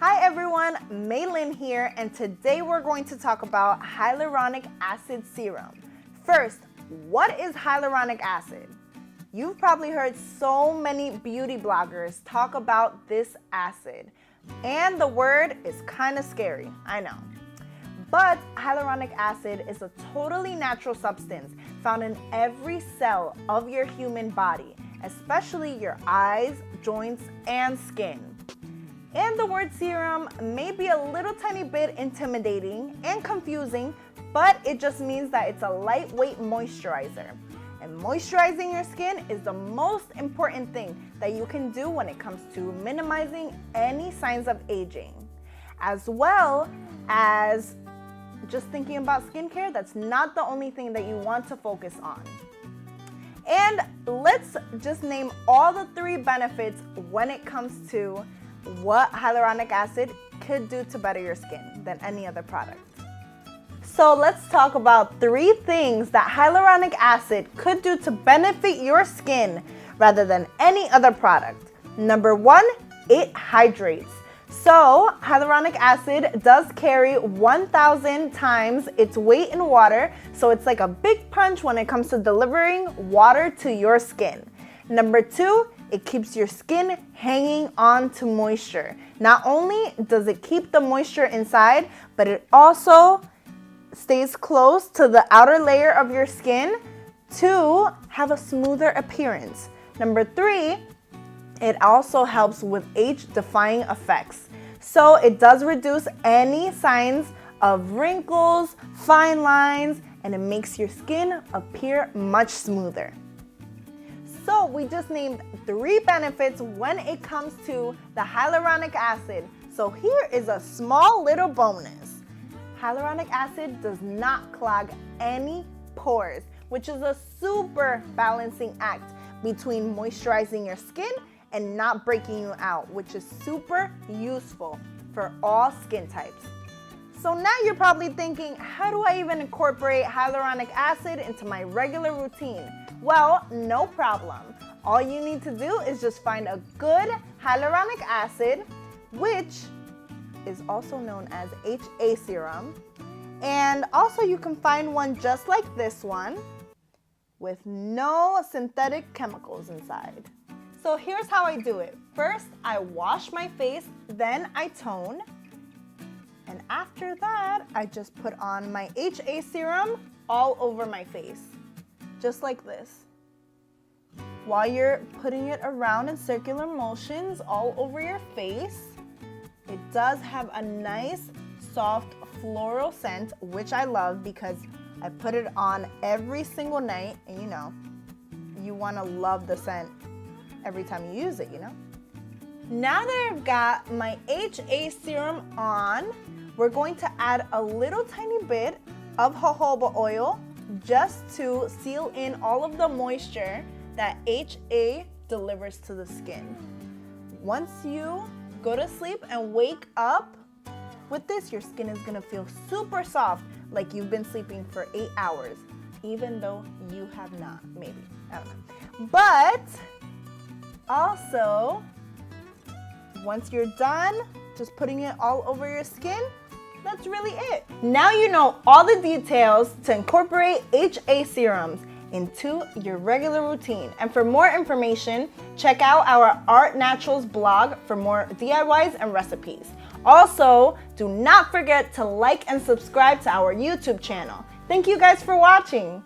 Hi everyone, Maylin here, and today we're going to talk about hyaluronic acid serum. First, what is hyaluronic acid? You've probably heard so many beauty bloggers talk about this acid, and the word is kind of scary, I know. But hyaluronic acid is a totally natural substance found in every cell of your human body, especially your eyes, joints, and skin. And the word serum may be a little tiny bit intimidating and confusing, but it just means that it's a lightweight moisturizer. And moisturizing your skin is the most important thing that you can do when it comes to minimizing any signs of aging. As well as just thinking about skincare, that's not the only thing that you want to focus on. And let's just name all the 3 benefits when it comes to what hyaluronic acid could do to better your skin than any other product. So let's talk about 3 things that hyaluronic acid could do to benefit your skin rather than any other product. Number 1, it hydrates. So hyaluronic acid does carry 1,000 times its weight in water, so it's like a big punch when it comes to delivering water to your skin. Number 2, it keeps your skin hanging on to moisture. Not only does it keep the moisture inside, but it also stays close to the outer layer of your skin to have a smoother appearance. Number 3, it also helps with age-defying effects. So it does reduce any signs of wrinkles, fine lines, and it makes your skin appear much smoother. So we just named 3 benefits when it comes to the hyaluronic acid. So here is a small little bonus. Hyaluronic acid does not clog any pores, which is a super balancing act between moisturizing your skin and not breaking you out, which is super useful for all skin types. So now you're probably thinking, how do I even incorporate hyaluronic acid into my regular routine? Well, no problem. All you need to do is just find a good hyaluronic acid, which is also known as HA serum. And also you can find one just like this one with no synthetic chemicals inside. So here's how I do it. First, I wash my face, then I tone. And after that, I just put on my HA serum all over my face, just like this. While you're putting it around in circular motions all over your face, it does have a nice, soft floral scent, which I love because I put it on every single night, and you want to love the scent every time you use it, Now that I've got my HA serum on, we're going to add a little tiny bit of jojoba oil just to seal in all of the moisture that HA delivers to the skin. Once you go to sleep and wake up with this, your skin is gonna feel super soft, like you've been sleeping for 8 hours, even though you have not, maybe, I don't know. But also, once you're done just putting it all over your skin, that's really it. Now you know all the details to incorporate HA serums into your regular routine. And for more information, check out our Art Naturals blog for more DIYs and recipes. Also, do not forget to like and subscribe to our YouTube channel. Thank you guys for watching.